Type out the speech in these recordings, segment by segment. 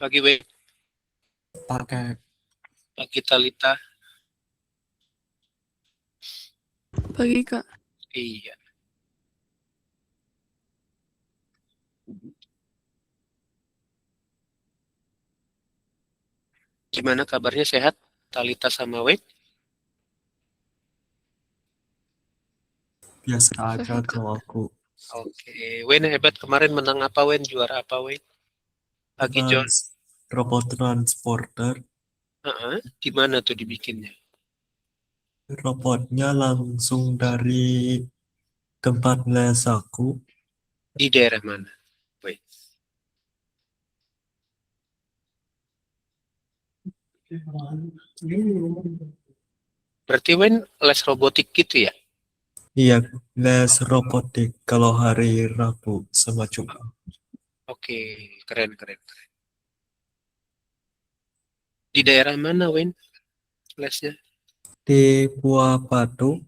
Pagi Wei, pakai pagi Talita. Pagi Kak. Iya. Gimana kabarnya sehat? Talita sama Wei? biasa aja Sehat Kak. kalau aku. Oke. Wen hebat kemarin menang apa Wen? Juara apa Wen? Pagi John. Robot transporter, Heeh. Di mana tuh dibikinnya? robotnya langsung dari tempat les aku. Di daerah mana? Wei. Berarti Wen les robotik gitu ya? Iya, les robotik kalau hari Rabu sama Jumat. Oke, keren keren. Di daerah mana Wen lesnya? Di Buah Batu,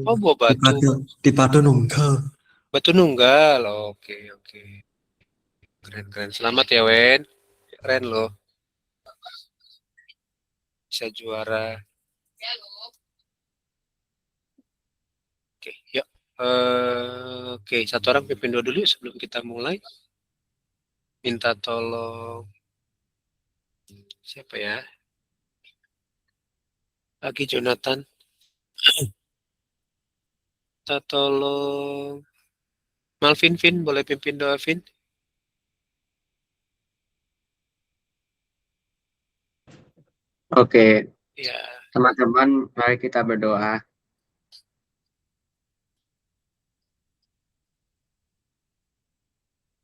Oh, Buah di Batu. Batu, di Batu Nunggal. Batu Nunggal. Oke, oke. Keren keren. Selamat ya Wen. Keren loh. Bisa juara. Oke, yuk. Oke, satu orang pimpin dua dulu sebelum kita mulai. Minta tolong siapa ya? Lagi Jonathan. Minta tolong Malvin Vin, boleh pimpin doa Vin? Oke, Ya, teman-teman, mari kita berdoa.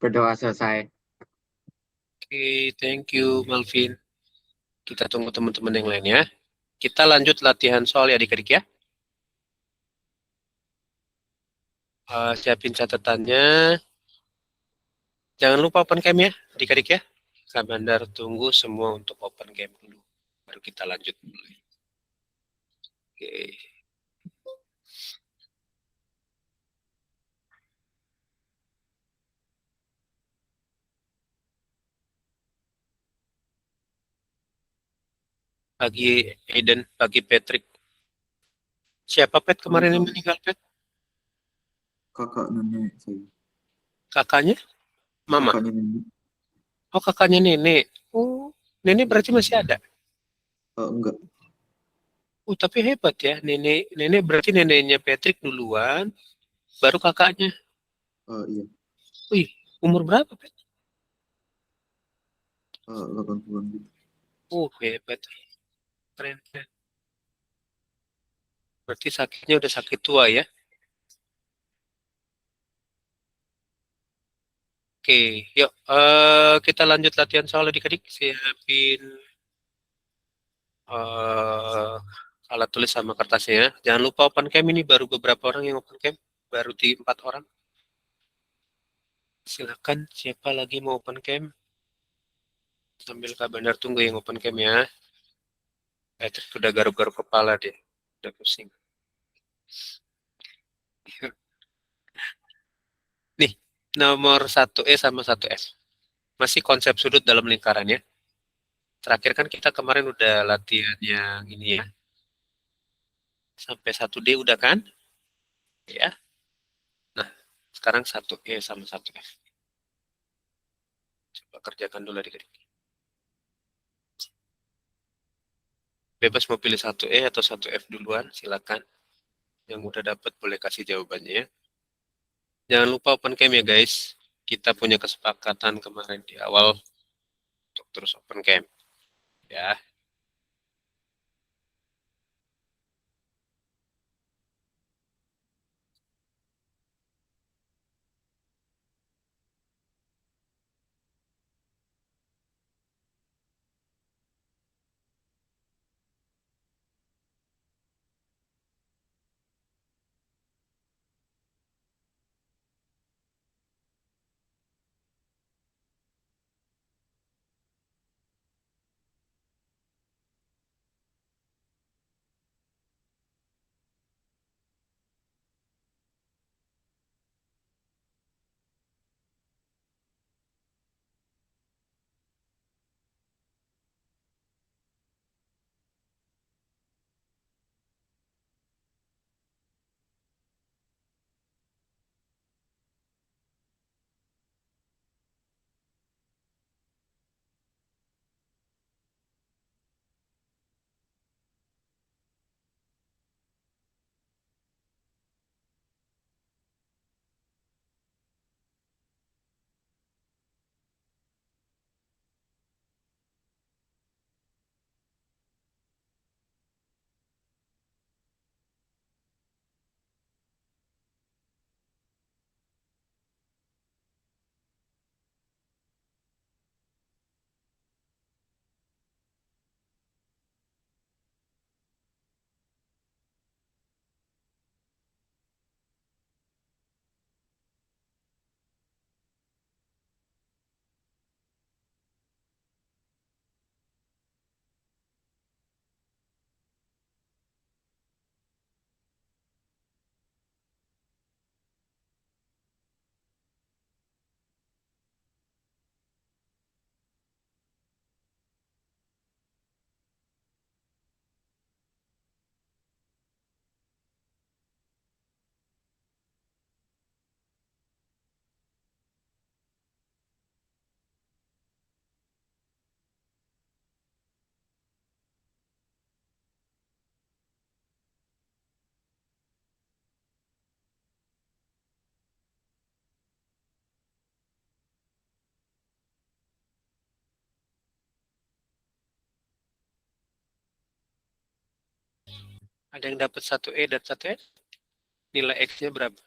Berdoa selesai. oke, thank you Malvin. Kita tunggu teman-teman yang lain ya. Kita lanjut latihan soal ya adik-adik ya. Siapin catatannya. Jangan lupa open cam ya, adik-adik ya. Kak Bandar tunggu semua untuk open cam dulu. Baru kita lanjut mulai. Oke. Pagi Aiden, pagi Patrick. Siapa Pet kemarin yang meninggal Pet? Kakak nenek saya. Kakaknya? Mama? Kakaknya nenek. Oh, kakaknya nenek. Oh, nenek berarti masih ada. Enggak. Oh, tapi hebat ya. Nenek berarti neneknya Patrick duluan, baru kakaknya. Iya. Wih, umur berapa, Pet? 80-an gitu. Oh, hebat. Keren, keren. Berarti sakitnya udah sakit tua ya. Oke, yuk kita lanjut latihan soal adik-adik. Siapin eh alat tulis sama kertasnya ya. Jangan lupa open cam ini baru beberapa orang yang open cam. Baru di 4 orang. Silakan siapa lagi mau open cam? Sambil Kak Bandar tunggu yang open cam ya. Patrick udah garuk-garuk kepala deh. Udah pusing. Nih, nomor 1E sama 1F. Masih konsep sudut dalam lingkaran ya. Terakhir kan kita kemarin udah latihan yang ini ya. Sampai 1D udah kan? Ya. Nah, sekarang 1E sama 1F. Coba kerjakan dulu adik-adik. Bebas mau pilih 1E atau 1F duluan, silakan. Yang udah dapat boleh kasih jawabannya ya. Jangan lupa open cam ya guys. Kita punya kesepakatan kemarin di awal untuk terus open cam. Ya. Ada yang dapat 1E dan 1F? Nilai X-nya berapa?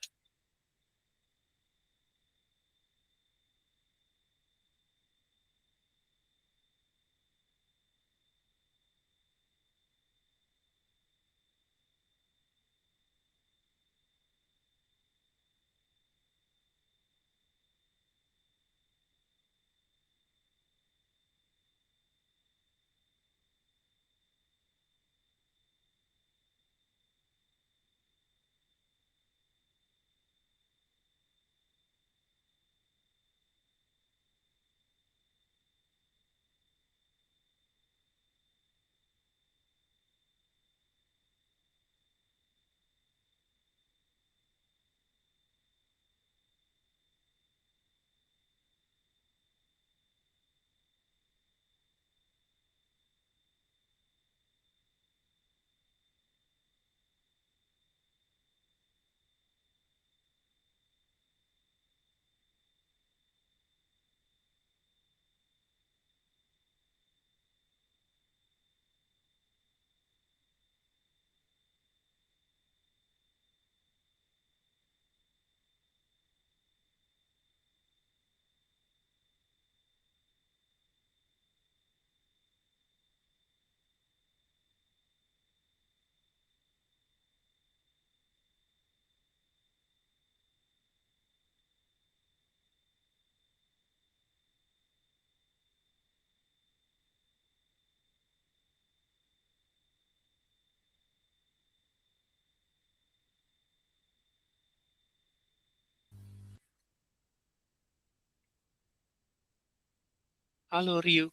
Halo Ryu.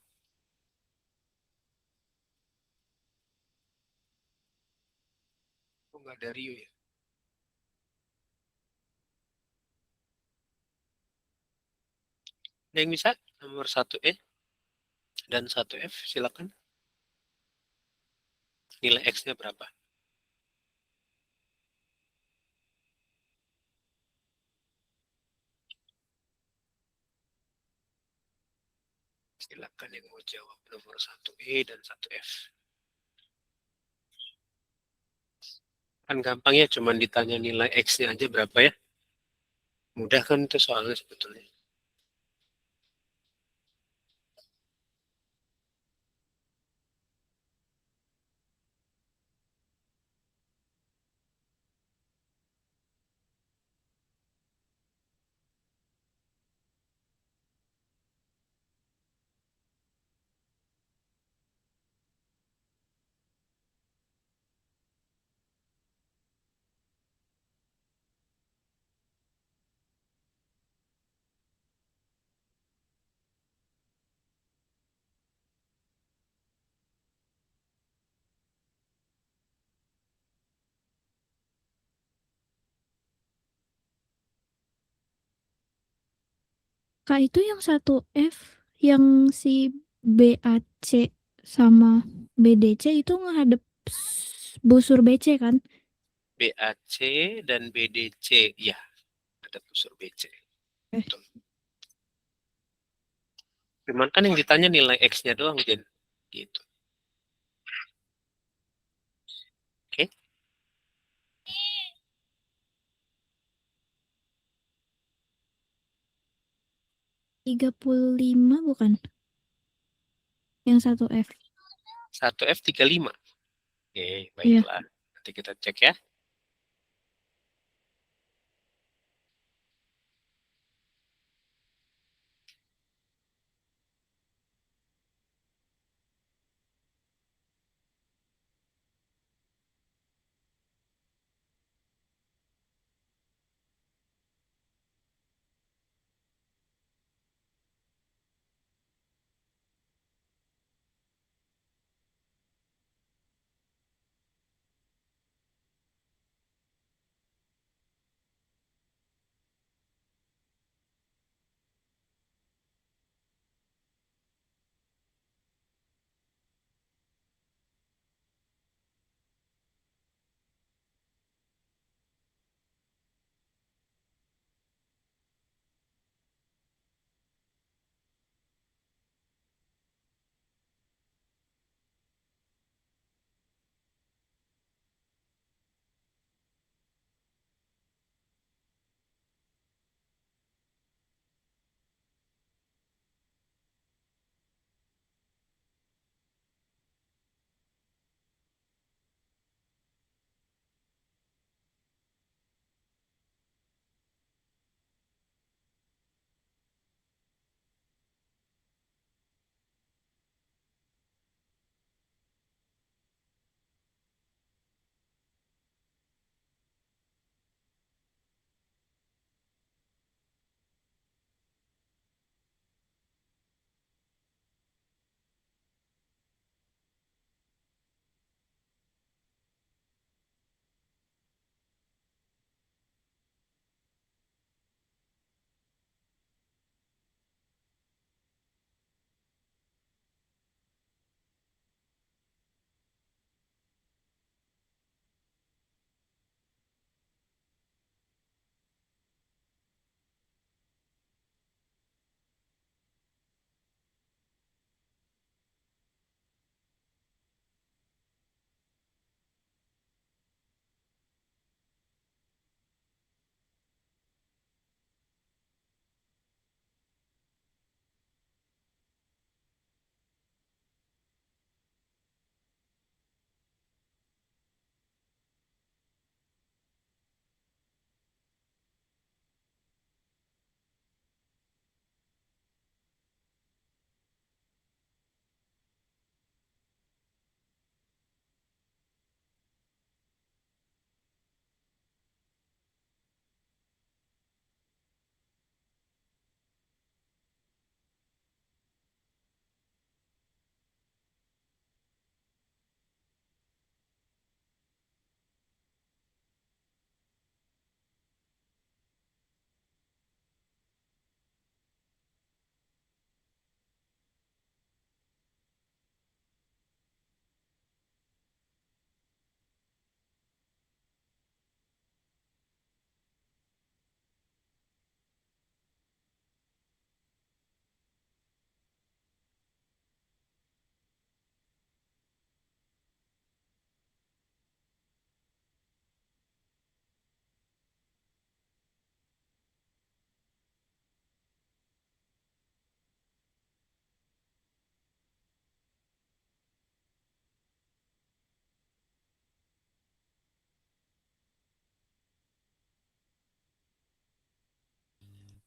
Kok nggak ada Ryu ya? Ada yang bisa? Nomor 1E dan 1F, silakan. Nilai X-nya berapa? Silakan yang mau jawab nomor 1E dan 1F. Kan gampang ya, cuman ditanya nilai X-nya aja berapa ya. Mudah kan itu soalnya sebetulnya. Kak itu yang 1F yang si BAC sama BDC itu ngadep busur BC kan? BAC dan BDC, ya, ada busur BC. Betul. Cuman kan yang ditanya nilai X-nya doang, Jen. Gitu. Oke. 35 bukan? Yang 1F. 1F 35. Oke, Iya. baiklah. Nanti kita cek ya.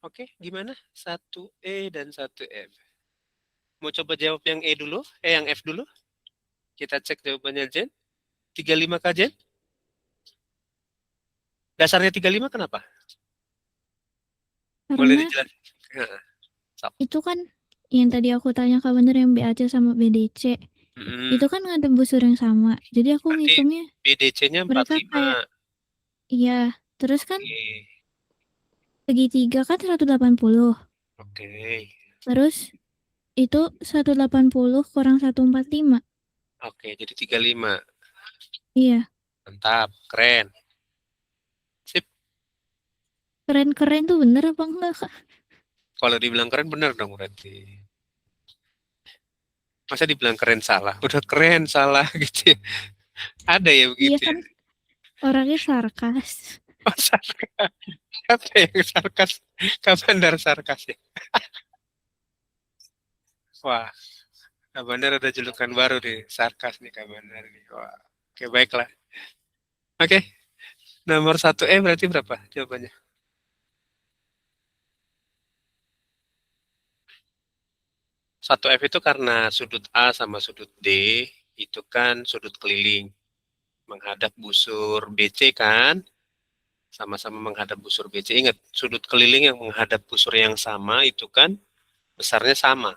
Oke, gimana? 1E dan 1F. Mau coba jawab yang E dulu? Yang F dulu? Kita cek jawabannya Jen. 35 kah Jen? Dasarnya 35 kenapa? Boleh Karena dijelaskan? Heeh. itu kan yang tadi aku tanya Kak bener yang BAC sama BDC. Mm-mm. Itu kan ada busur yang sama. Jadi aku Berarti ngitungnya BDC-nya mereka 45. kayak iya. Terus kan Oke. segitiga kan 180. Oke. Terus itu 180 kurang 145. Oke, jadi 35. Iya. Mantap, keren. Sip. Keren-keren tuh bener apa enggak Kak? Kalau dibilang keren bener dong berarti. Masa dibilang keren salah? Udah keren salah gitu ya. Ada ya Iya begitu ya? kan orangnya sarkas. Oh, sarkas. Apa yang sarkas? Kapan dari sarkas ya? Wah, Kak Bandar ada julukan baru nih. Sarkas nih Kak Bandar nih. Wah, oke baiklah. Oke, nomor 1E berarti berapa jawabannya? 1F itu karena sudut A sama sudut D itu kan sudut keliling menghadap busur BC kan, sama-sama menghadap busur BC. Ingat, sudut keliling yang menghadap busur yang sama itu kan besarnya sama,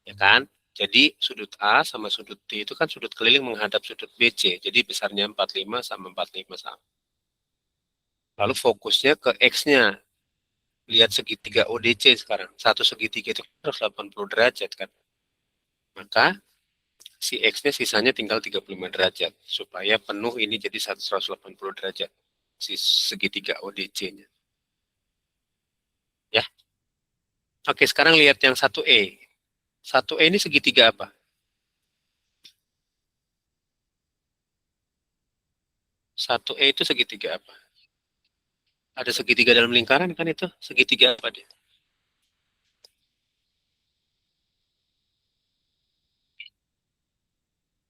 ya kan? Jadi sudut A sama sudut D itu kan sudut keliling menghadap sudut BC. Jadi besarnya 45 sama 45 sama. Lalu fokusnya ke X-nya. Lihat segitiga ODC sekarang. Satu segitiga itu 180 derajat kan. Maka si X-nya sisanya tinggal 35 derajat. Supaya penuh ini jadi 180 derajat. Si segitiga ODC-nya. Ya. Oke, sekarang lihat yang 1E. 1E ini segitiga apa? 1E itu segitiga apa? Ada segitiga dalam lingkaran kan itu? Segitiga apa dia?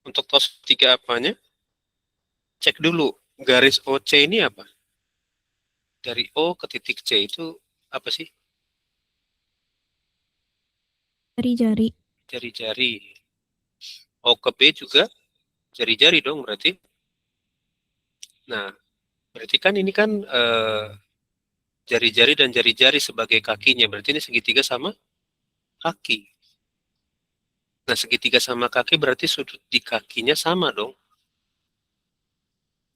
Untuk tahu segitiga apanya, cek dulu garis OC ini apa? Dari O ke titik C itu apa sih? Jari-jari. Jari-jari. O ke B juga jari-jari dong berarti. Nah, berarti kan ini kan jari-jari dan jari-jari sebagai kakinya. Berarti ini segitiga sama kaki. Nah, segitiga sama kaki berarti sudut di kakinya sama dong.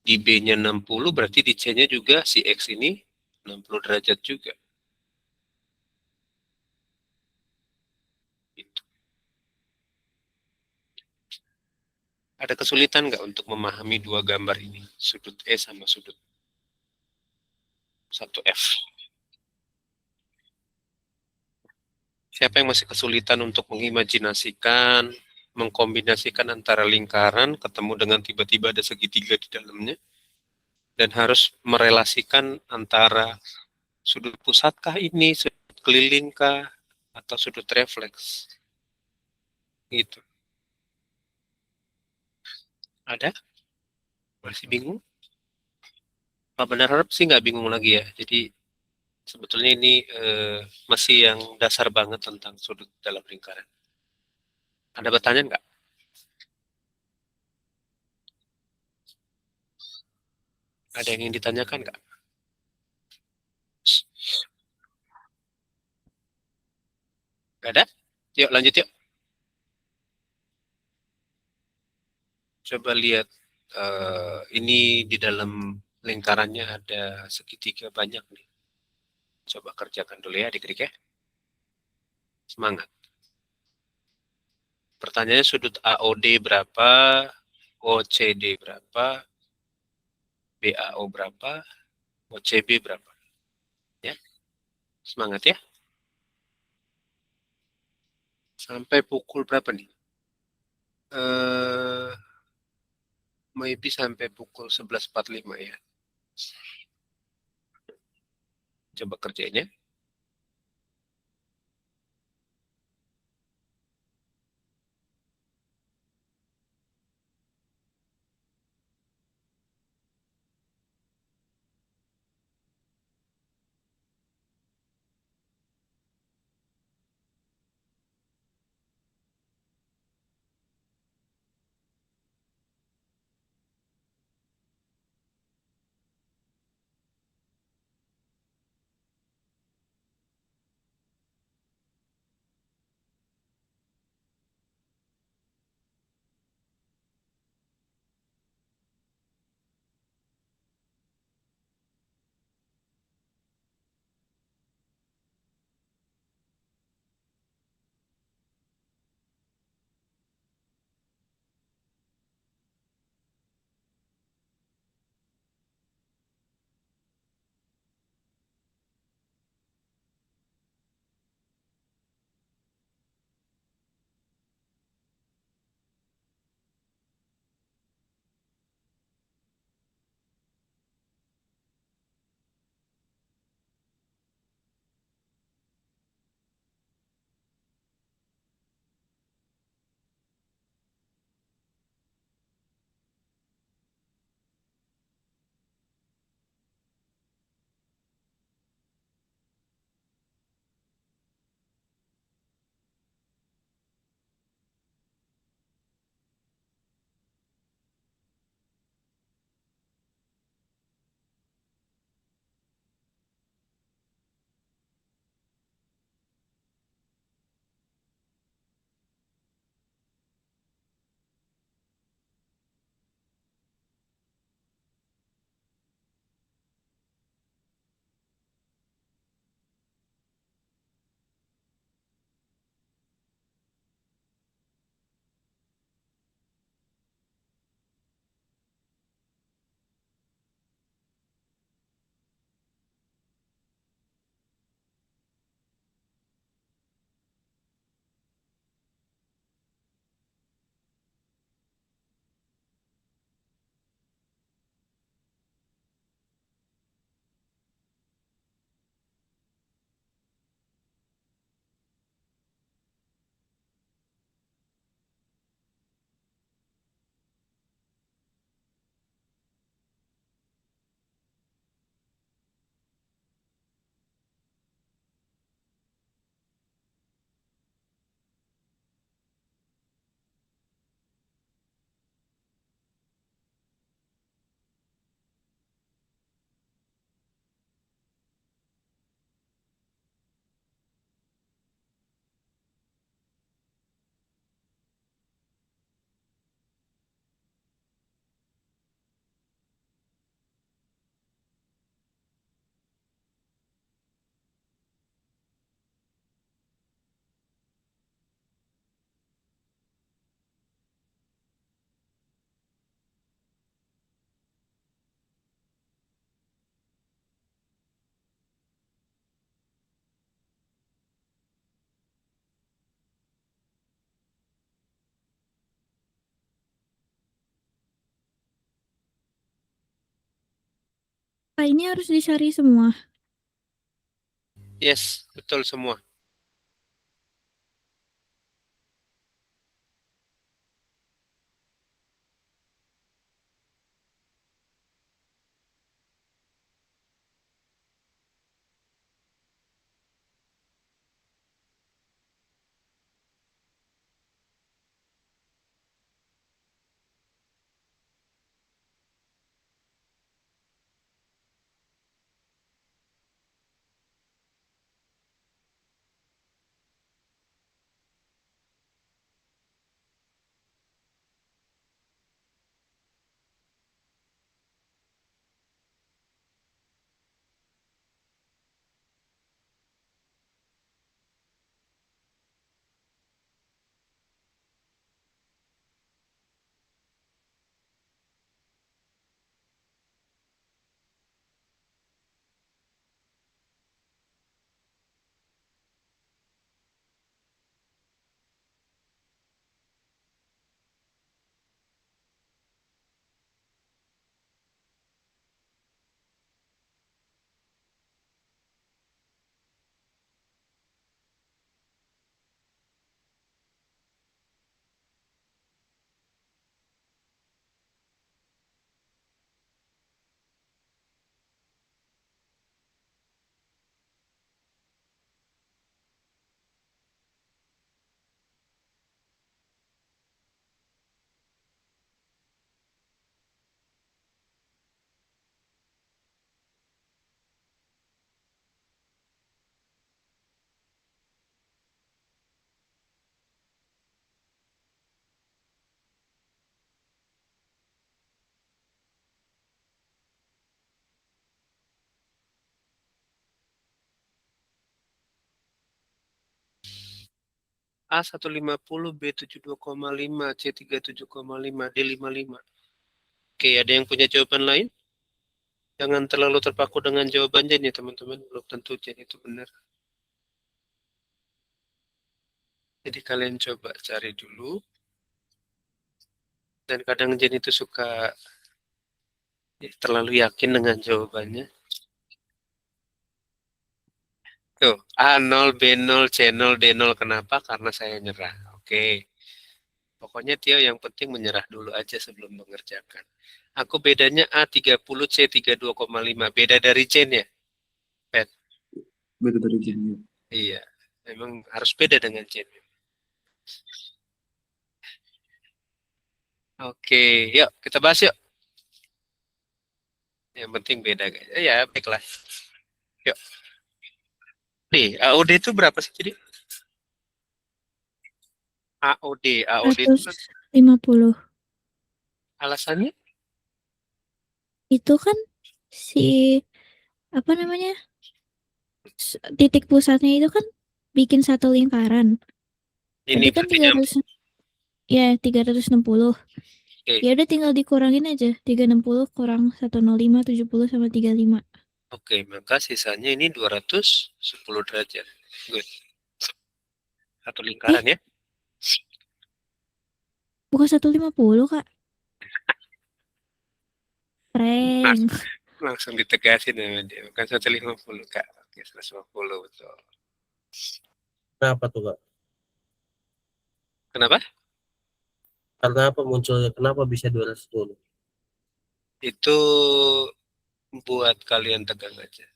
Di B-nya 60 berarti di C-nya juga si X ini 60 derajat juga. Gitu. Ada kesulitan nggak untuk memahami dua gambar ini? Sudut E sama sudut 1F. Siapa yang masih kesulitan untuk mengimajinasikan, mengkombinasikan antara lingkaran ketemu dengan tiba-tiba ada segitiga di dalamnya, dan harus merelasikan antara sudut pusatkah ini, sudut kelilingkah, atau sudut refleks? Gitu. Ada? Masih bingung? Pak Benar harap sih nggak bingung lagi ya. Jadi sebetulnya ini masih yang dasar banget tentang sudut dalam lingkaran. Ada pertanyaan nggak? Ada yang ingin ditanyakan nggak? Nggak ada? Yuk lanjut yuk. Coba lihat ini di dalam lingkarannya ada segitiga banyak nih. Coba kerjakan dulu ya adik-adik ya. Semangat. Pertanyaannya sudut AOD berapa, OCD berapa, BAO berapa, OCB berapa. Ya, semangat ya. Sampai pukul berapa nih? Maybe sampai pukul 11.45 ya. Coba kerjain ya. Kak, ini harus dicari semua. Yes, betul semua. A150, B72,5, C37,5, D55. Oke, ada yang punya jawaban lain? Jangan terlalu terpaku dengan jawabannya nih teman-teman, belum tentu jadi itu benar. Jadi kalian coba cari dulu. Dan kadang Jen itu suka terlalu yakin dengan jawabannya. Tuh, A0, B0, C0, D0. Kenapa? Karena saya nyerah. Oke. Pokoknya Tio yang penting menyerah dulu aja sebelum mengerjakan. Aku bedanya A30, C32,5. Beda dari Jen ya? Pet. Beda dari Jen ya. Iya. Memang harus beda dengan Jen. Oke, yuk kita bahas yuk. Yang penting beda guys. Ya, baiklah. Yuk. Nih, AOD itu berapa sih jadi? AOD itu 150. alasannya? Itu kan si apa namanya? Titik pusatnya itu kan bikin satu lingkaran. Ini Berarti kan berarti nyambung. 300 ya 360. Oke. Ya udah tinggal dikurangin aja. 360 kurang 105, 70 sama 35. Oke, maka sisanya ini 210 derajat. Good. Satu lingkaran ya. Bukan 150, Kak. Nah, Prank. langsung ditegasin sama dia. Bukan 150, Kak. Oke, 150 betul. Kenapa tuh Kak? Kenapa? Karena apa munculnya? Kenapa bisa 210? Itu buat kalian tegang aja.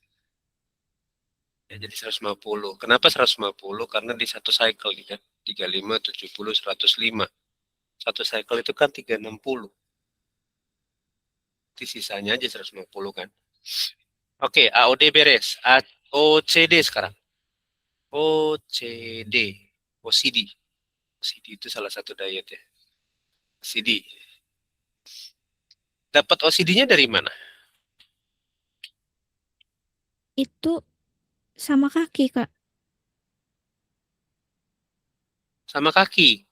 Ya, jadi 150. Kenapa 150? Karena di satu cycle nih kan. 35, 70, 105. Satu cycle itu kan 360. Di sisanya aja 150 kan. Oke, AOD beres. OCD sekarang. OCD. OCD. OCD itu salah satu diet ya. OCD. Dapat OCD-nya dari mana? Itu sama kaki, Kak. Sama kaki.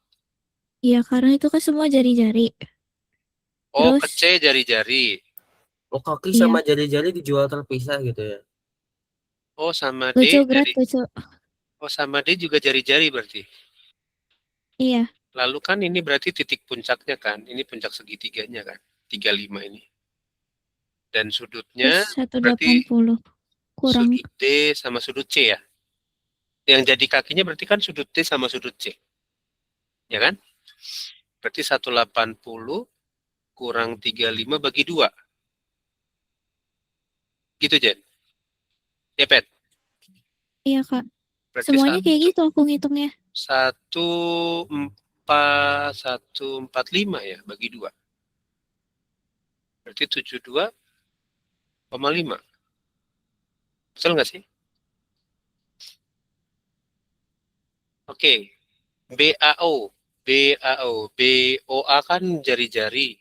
Iya, karena itu kan semua jari-jari. Oh, Terus, kece jari-jari. Oh kaki iya, sama jari-jari dijual terpisah gitu ya? Oh, sama D lucu berat, jari. lucu. Oh, sama D juga jari-jari berarti. Iya, Lalu kan ini berarti titik puncaknya kan. Ini puncak segitiganya kan. 35 ini. Dan sudutnya Terus 180 berarti kurang. sudut D sama sudut C ya. Yang jadi kakinya berarti kan sudut D sama sudut C. Ya kan? Berarti 180 kurang 35 bagi 2. Gitu, Jen. Ya, Pet. Iya kak. Berarti Semuanya kayak gitu aku ngitungnya. 145 ya bagi 2. Berarti 72,5. Betul nggak sih? Oke. BAO. BAO. BOA kan jari-jari.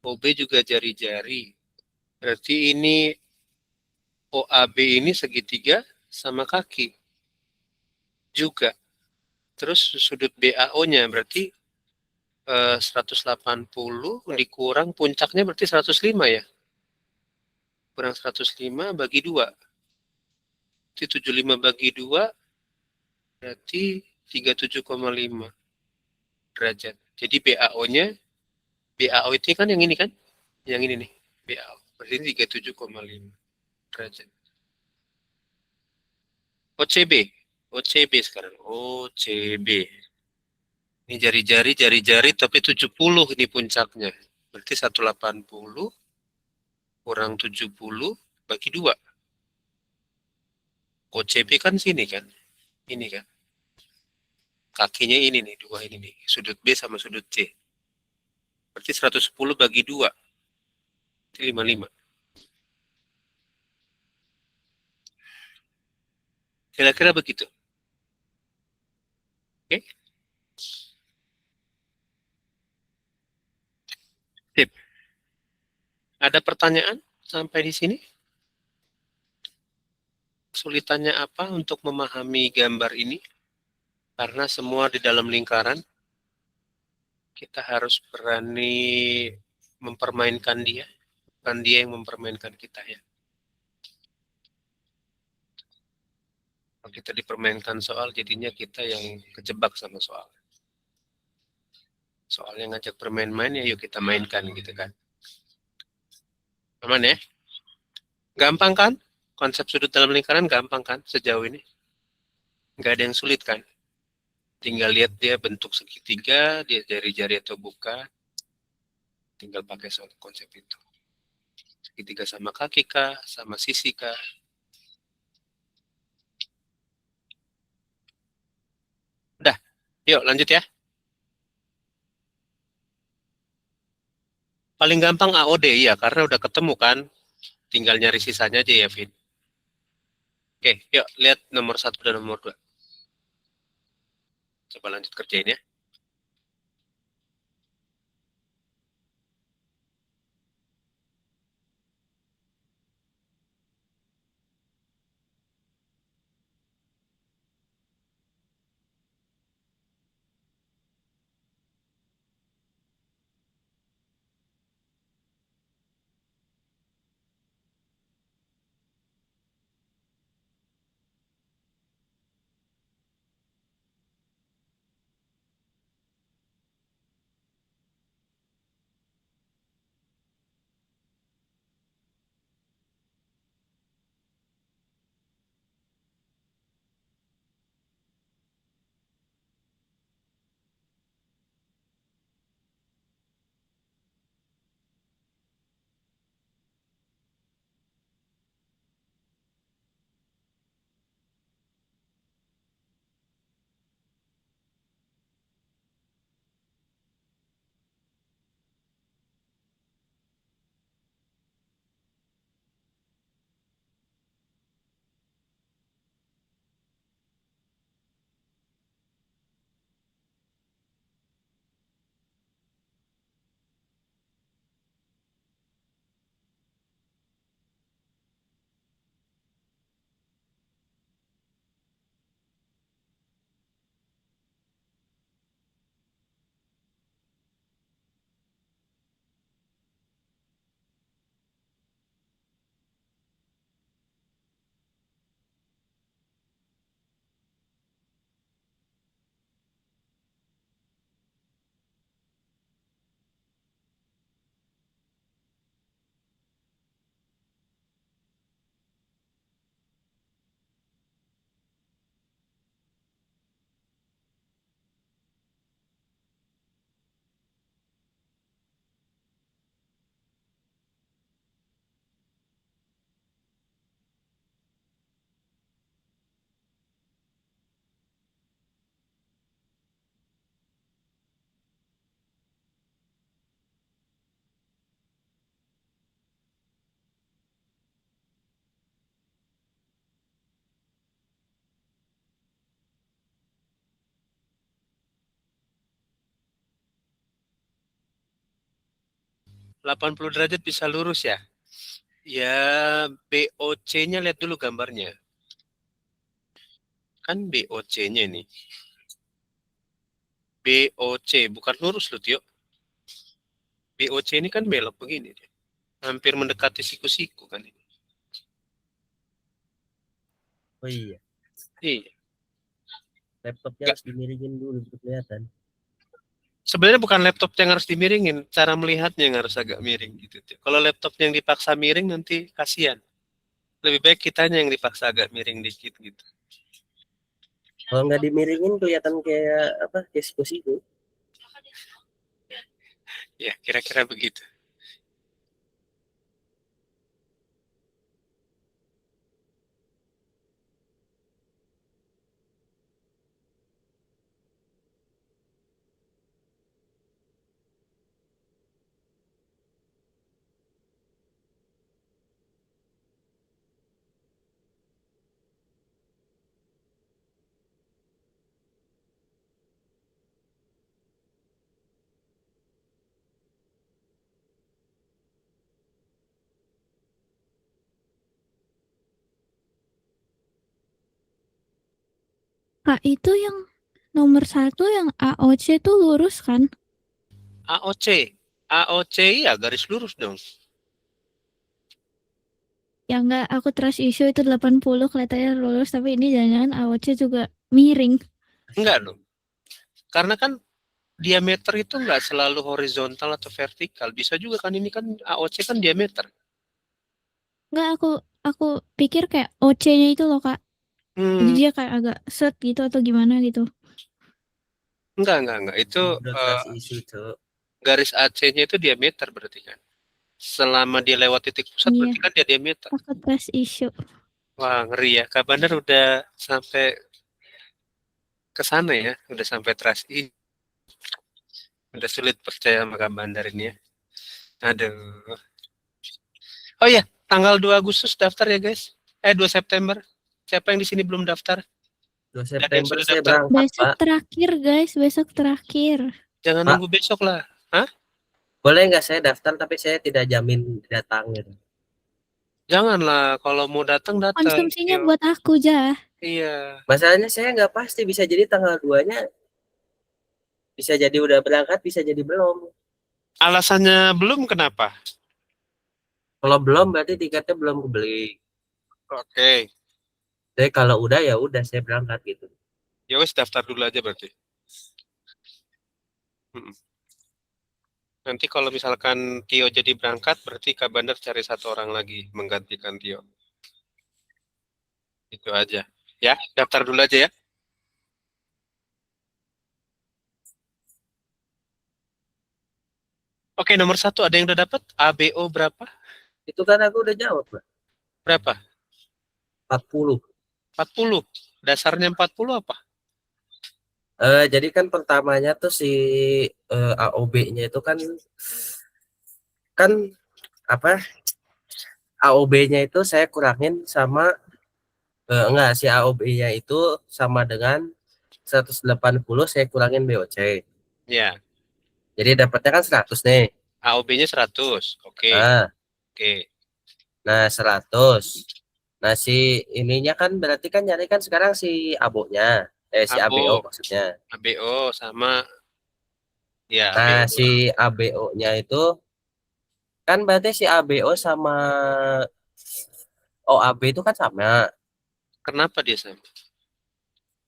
OB juga jari-jari. Berarti ini OAB ini segitiga sama kaki. Juga. Terus sudut BAO-nya berarti 180 dikurang puncaknya berarti 105 ya. Kurang 105 bagi 2. Berarti 75 bagi 2 berarti 37,5 derajat. Jadi BAO itu kan yang ini kan? Yang ini nih, BAO. Berarti 37,5 derajat. OCB. OCB sekarang. OCB. Ini jari-jari tapi 70 ini puncaknya. Berarti 180 kurang 70 bagi 2. OCB kan sini kan? Ini kan? Kakinya ini nih, 2 ini nih. Sudut B sama sudut C. Berarti 110 bagi 2. Berarti 55. Kira-kira begitu. Oke? Sip. Ada pertanyaan sampai di sini? Kesulitannya apa untuk memahami gambar ini? Karena semua di dalam lingkaran, kita harus berani mempermainkan dia. Bukan dia yang mempermainkan kita ya. Kalau kita dipermainkan soal, jadinya kita yang kejebak sama soal. Soal yang ngajak bermain-main, ya yuk kita mainkan gitu kan. Aman ya? Gampang kan? Konsep sudut dalam lingkaran gampang kan sejauh ini? Nggak ada yang sulit kan? Tinggal lihat dia bentuk segitiga, dia jari-jari atau bukan. Tinggal pakai soal konsep itu. Segitiga sama kaki kah? Sama sisi kah? Udah, yuk lanjut ya. Paling gampang AOD ya, karena udah ketemu kan. Tinggal nyari sisanya aja ya, Vin. Oke, yuk lihat nomor 1 dan nomor 2. Coba lanjut kerjain ya. 80 derajat bisa lurus ya? Ya, BOC-nya lihat dulu gambarnya. Kan BOC-nya ini. BOC, bukan lurus loh, Tio. BOC ini kan belok begini. Hampir mendekati siku-siku kan ini. Oh iya, Iya. laptopnya Nggak. harus dimiringin dulu untuk kelihatan. Sebenarnya bukan laptop yang harus dimiringin, cara melihatnya yang harus agak miring gitu. Tio. Kalau laptop yang dipaksa miring nanti kasihan. Lebih baik kitanya yang dipaksa agak miring dikit gitu. Kalau nggak dimiringin kelihatan kayak apa? Kayak siku-siku. Ya, kira-kira begitu. Kak, itu yang nomor 1 yang AOC tuh lurus kan? AOC. AOC ya garis lurus dong. Ya enggak, aku trust issue itu 80 kelihatannya lurus, tapi ini jangan-jangan AOC juga miring. Enggak dong. Karena kan diameter itu enggak selalu horizontal atau vertikal. Bisa juga kan ini kan AOC kan diameter. Enggak, aku pikir kayak OC-nya itu loh, Kak. Jadi Hmm, dia kayak agak set gitu atau gimana gitu. enggak. Itu Udah trust issue, Cok. garis AC-nya itu diameter berarti kan. Selama dia lewat titik pusat Iya. berarti kan dia diameter. Aku trust issue. Wah, ngeri ya. Kak Bandar udah sampai ke sana ya. Udah sampai trust. Udah sulit percaya sama Kak Bandar ini ya. Aduh. Oh iya, tanggal 2 Agustus daftar ya guys. 2 September. Siapa yang di sini belum daftar? 2 yang September sudah saya daftar. berangkat, Besok Pak. terakhir, guys. Besok terakhir. Jangan Pak. nunggu besok lah. Boleh nggak saya daftar tapi saya tidak jamin datang gitu. Janganlah, kalau mau datang datang. Konsumsinya Yuk. buat aku, Jah. Iya. Masalahnya saya nggak pasti, bisa jadi tanggal 2-nya bisa jadi udah berangkat, bisa jadi belum. Alasannya belum kenapa? Kalau belum berarti tiketnya belum kebeli. Oke. Jadi kalau udah ya udah saya berangkat gitu. Ya wes daftar dulu aja berarti. Mm-mm. Nanti kalau misalkan Tio jadi berangkat, berarti Kak Bandar cari 1 orang lagi menggantikan Tio. Itu aja. Ya, daftar dulu aja ya. Oke, nomor 1 ada yang udah dapat? ABO berapa? Itu kan aku udah jawab, Pak. Berapa? 40. 40. Dasarnya 40 apa? Jadi kan pertamanya tuh si AOB-nya itu kan apa? AOB-nya itu saya kurangin sama enggak, si AOB-nya itu sama dengan 180 saya kurangin BOC. Ya, Jadi dapatnya kan 100 nih. AOB-nya 100. Oke. Nah, Oke. nah 100. Nah si ininya kan berarti kan nyari kan sekarang si ABO-nya. Si ABO ABO. maksudnya. ABO sama ya Nah ABO. si ABO-nya itu kan berarti si ABO sama OAB itu kan sama. Kenapa dia sama?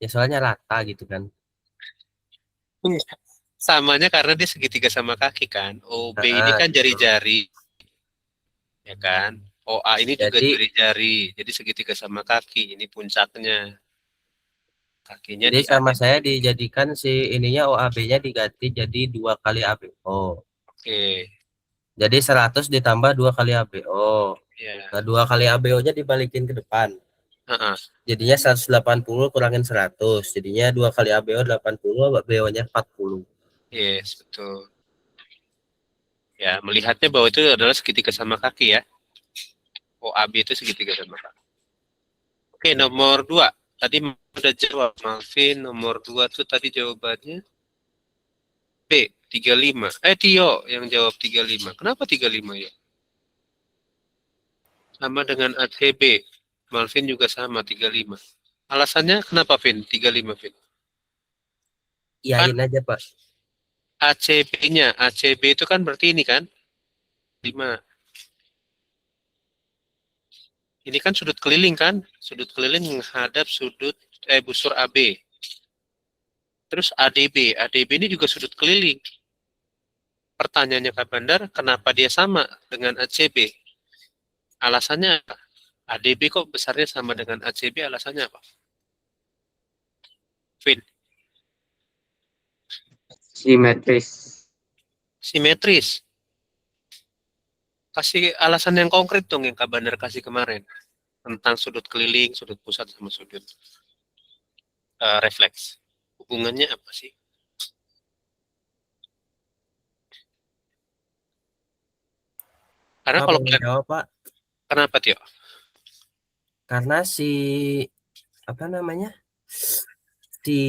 Ya soalnya rata gitu kan. Samanya karena dia segitiga sama kaki kan. OB ini Nah, kan gitu. jari-jari. Ya kan? OA ini juga Jadi jari-jari. Jadi segitiga sama kaki. Ini puncaknya. Kakinya jadi di sama atas. saya dijadikan si ininya OAB-nya diganti jadi 2 kali ABO. Oke. Jadi 100 ditambah 2 kali ABO. Ya. Nah 2 kali ABO-nya dibalikin ke depan. Heeh. Jadinya 180 kurangin 100. Jadinya 2 kali ABO 80, ABO-nya 40. Yes, betul. Ya, melihatnya bahwa itu adalah segitiga sama kaki ya. OAB itu segitiga sama kaki. Oke, nomor 2. Tadi udah jawab, Malvin. Nomor 2 tuh tadi jawabannya B. 35. Tio yang jawab 35. Kenapa 35 ya? Sama dengan ACB. Malvin juga sama 35. Alasannya kenapa, Vin? 35, Vin. Iyain aja, Pak. ACB-nya. ACB itu kan berarti ini kan? 5. Ini kan sudut keliling kan? Sudut keliling menghadap sudut busur AB. Terus ADB. ADB ini juga sudut keliling. Pertanyaannya Kak Bandar, kenapa dia sama dengan ACB? Alasannya apa? ADB kok besarnya sama dengan ACB, alasannya apa? Vin, Simetris. simetris. Kasih alasan yang konkret dong yang Kak Bandar kasih kemarin. Tentang sudut keliling, sudut pusat, sama sudut refleks. Hubungannya apa sih? Karena Pak kalau boleh kalian, jawab, Pak. kenapa Tio? Karena apa namanya? Si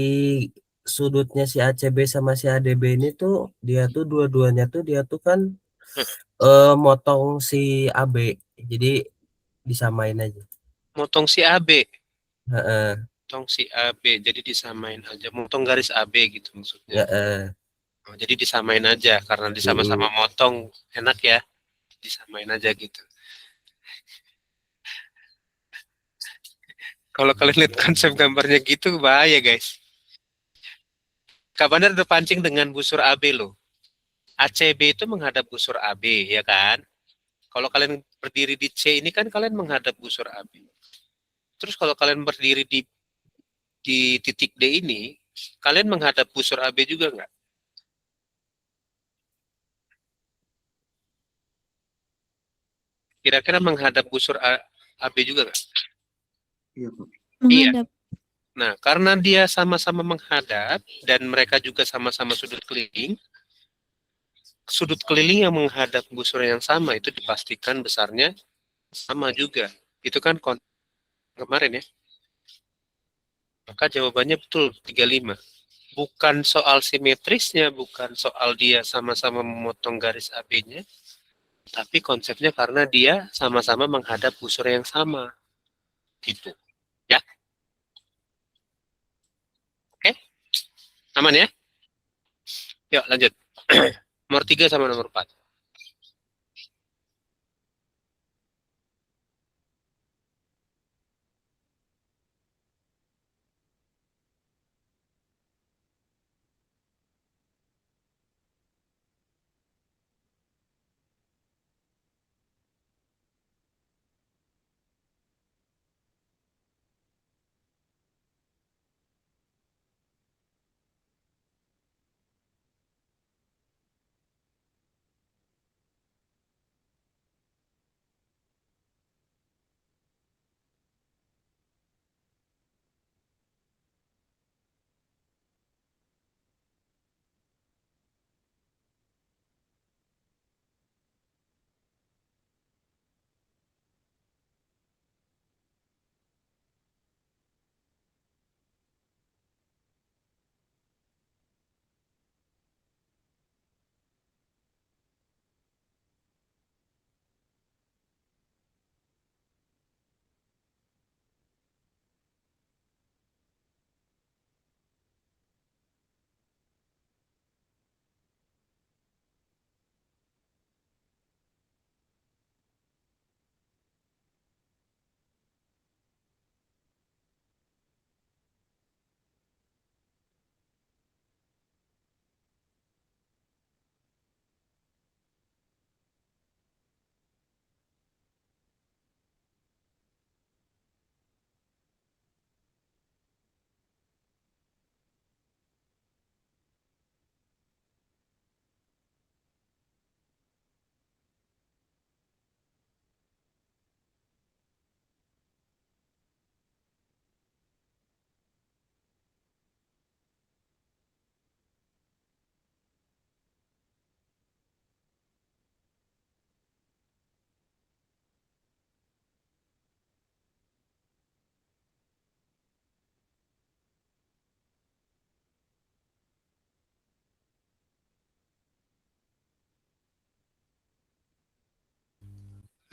sudutnya si ACB sama si ADB ini tuh dua-duanya tuh dia tuh kan motong si AB. Jadi disamain aja. Motong si AB. Heeh. Motong si AB, jadi disamain aja. Motong garis AB gitu maksudnya. Heeh. Oh, jadi disamain aja, karena disama-sama motong, enak ya. Disamain aja gitu. Kalau kalian lihat konsep gambarnya gitu, bahaya guys. Kak Bandar udah pancing dengan busur AB loh. ACB itu menghadap busur AB, ya kan? Kalau kalian berdiri di C ini kan kalian menghadap busur AB. Terus kalau kalian berdiri di titik D ini, kalian menghadap busur AB juga nggak? Kira-kira menghadap busur AB juga nggak? Iya, Pak. Menghadap. Nah, karena dia sama-sama menghadap dan mereka juga sama-sama sudut keliling yang menghadap busur yang sama itu dipastikan besarnya sama juga. Itu kan kemarin ya. Maka jawabannya betul 35. Bukan soal simetrisnya, bukan soal dia sama-sama memotong garis AB-nya, tapi konsepnya karena dia sama-sama menghadap busur yang sama. Gitu. Ya. Oke? Aman ya? Yuk lanjut. Nomor 3 sama nomor 4.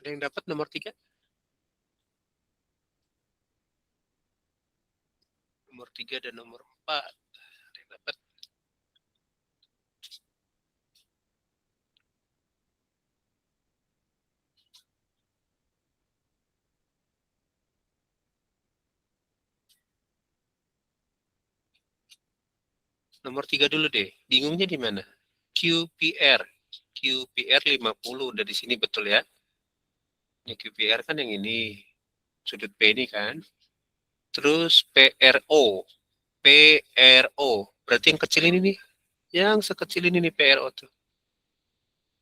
Ada yang dapat nomor 3? Nomor 3 dan nomor 4. Ada yang dapat? Nomor 3 dulu deh. Bingungnya di mana? QPR. QPR 50 udah di sini betul ya. Ini QPR kan yang ini. Sudut P ini kan. Terus PRO. PRO. Berarti yang kecil ini nih. Yang sekecil ini nih PRO tuh.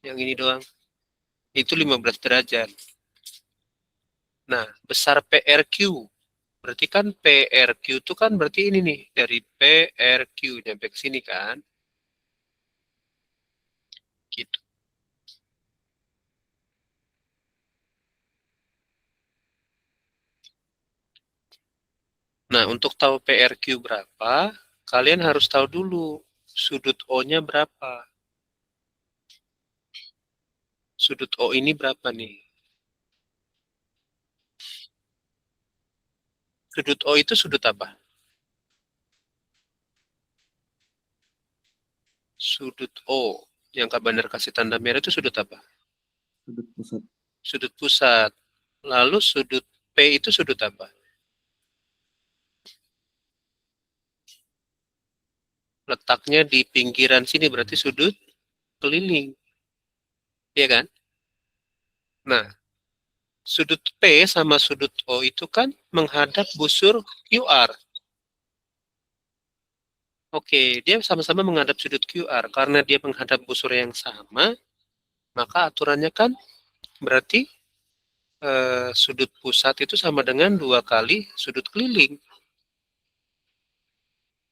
Yang ini doang. Itu 15 derajat. Nah, besar PRQ. Berarti kan PRQ itu kan berarti ini nih. Dari PRQ nyampe ke sini kan. Gitu. Nah, untuk tahu PRQ berapa, kalian harus tahu dulu sudut O-nya berapa. Sudut O ini berapa nih? Sudut O itu sudut apa? Sudut O. Yang Kak Bandar kasih tanda merah itu sudut apa? Sudut pusat. Sudut pusat. Lalu sudut P itu sudut apa? Letaknya di pinggiran sini berarti sudut keliling. Iya kan? Nah, sudut P sama sudut O itu kan menghadap busur QR. Oke, dia sama-sama menghadap sudut QR. Karena dia menghadap busur yang sama, maka aturannya kan berarti sudut pusat itu sama dengan 2 kali sudut keliling.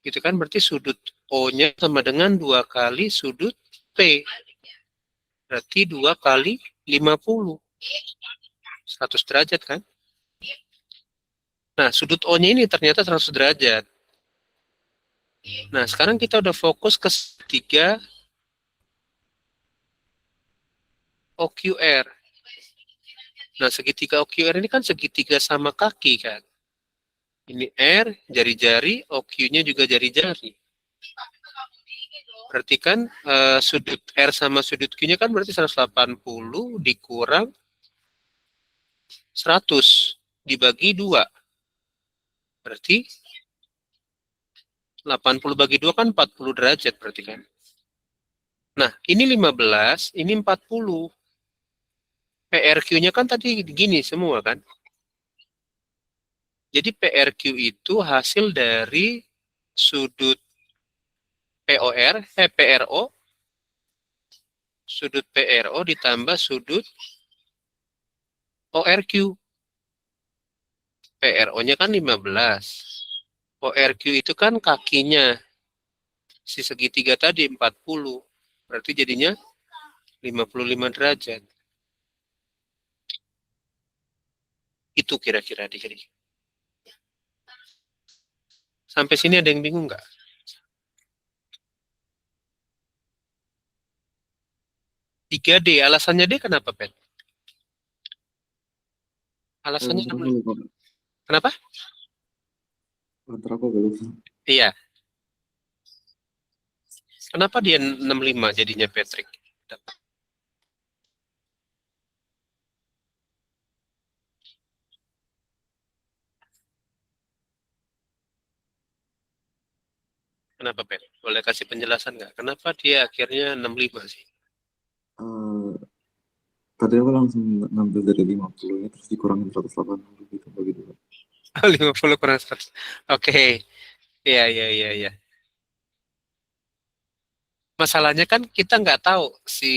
Gitu kan, berarti sudut O-nya sama dengan 2 kali sudut P. Berarti 2 kali 50. 100 derajat kan? Nah, sudut O-nya ini ternyata 100 derajat. Nah, sekarang kita udah fokus ke segitiga OQR. Nah, segitiga OQR ini kan segitiga sama kaki kan? Ini R, jari-jari, OQ-nya juga jari-jari. Berarti kan sudut R sama sudut Q-nya kan berarti 180 dikurang 100 dibagi 2. Berarti 80 bagi 2 kan 40 derajat berarti kan. Nah, ini 15, ini 40. PRQ-nya kan tadi gini semua kan. Jadi PRQ itu hasil dari sudut PRO, sudut PRO ditambah sudut ORQ. PRO-nya kan 15. ORQ itu kan kakinya. Si segitiga tadi 40. Berarti jadinya 55 derajat. Itu kira-kira adik-adik. Sampai sini ada yang bingung nggak? Tiga D, alasannya D kenapa, Pet? Alasannya Antara aku lupa. kenapa? Antara aku agak lupa. Iya. Kenapa dia 65 jadinya Patrick? Kenapa, Pet? Boleh kasih penjelasan nggak? Kenapa dia akhirnya 65 sih? Eh, tadi aku langsung ngambil dari 50 nya terus dikurangin 180 gitu begitu. 50 kurang 100. Oke. Iya, iya, iya, iya. Masalahnya kan kita nggak tahu si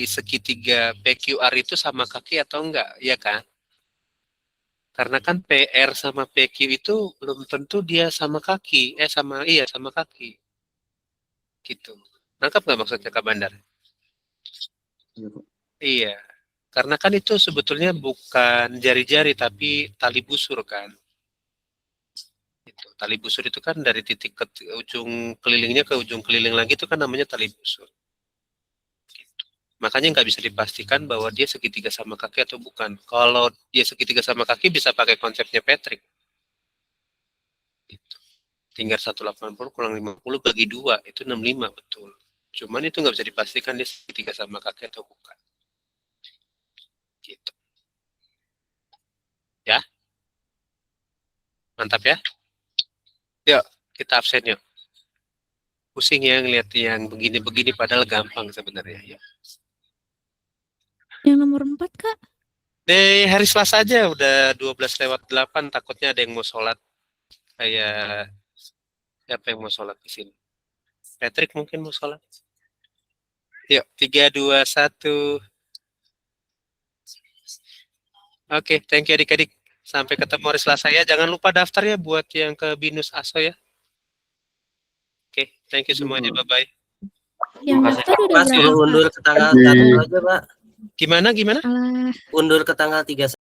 segitiga PQR itu sama kaki atau enggak, ya kan? Karena kan PR sama PQ itu belum tentu dia sama kaki, sama kaki. Gitu. Nangkap nggak maksudnya Kak Bandar? Iya, Pak. Iya. Karena kan itu sebetulnya bukan jari-jari tapi tali busur kan. Gitu. Tali busur itu kan dari titik ke ujung kelilingnya ke ujung keliling lagi itu kan namanya tali busur. Gitu. Makanya nggak bisa dipastikan bahwa dia segitiga sama kaki atau bukan. Kalau dia segitiga sama kaki bisa pakai konsepnya Patrick. Gitu. Tinggal 180 kurang 50 bagi 2, itu 65 betul. Cuman itu nggak bisa dipastikan dia segitiga sama kaki atau bukan. Gitu. Ya. Mantap ya. Yuk, kita absen yuk. Pusing ya ngeliat yang begini-begini padahal gampang sebenarnya. Ya. Yang nomor 4, Kak. Di hari Selasa aja udah 12:08, takutnya ada yang mau sholat. Kayak siapa yang mau sholat di sini? Patrick mungkin mau sholat. Yuk, 3, 2, 1. Oke, thank you adik-adik. Sampai ketemu hari Selasa ya. Jangan lupa daftar ya buat yang ke BINUS ASO ya. Oke, thank you semuanya. Bye-bye. Yang Makasih. daftar udah Mas suruh berapa? undur ke tanggal Oke. 1 aja, Pak. Gimana? Alah. Undur ke tanggal 31.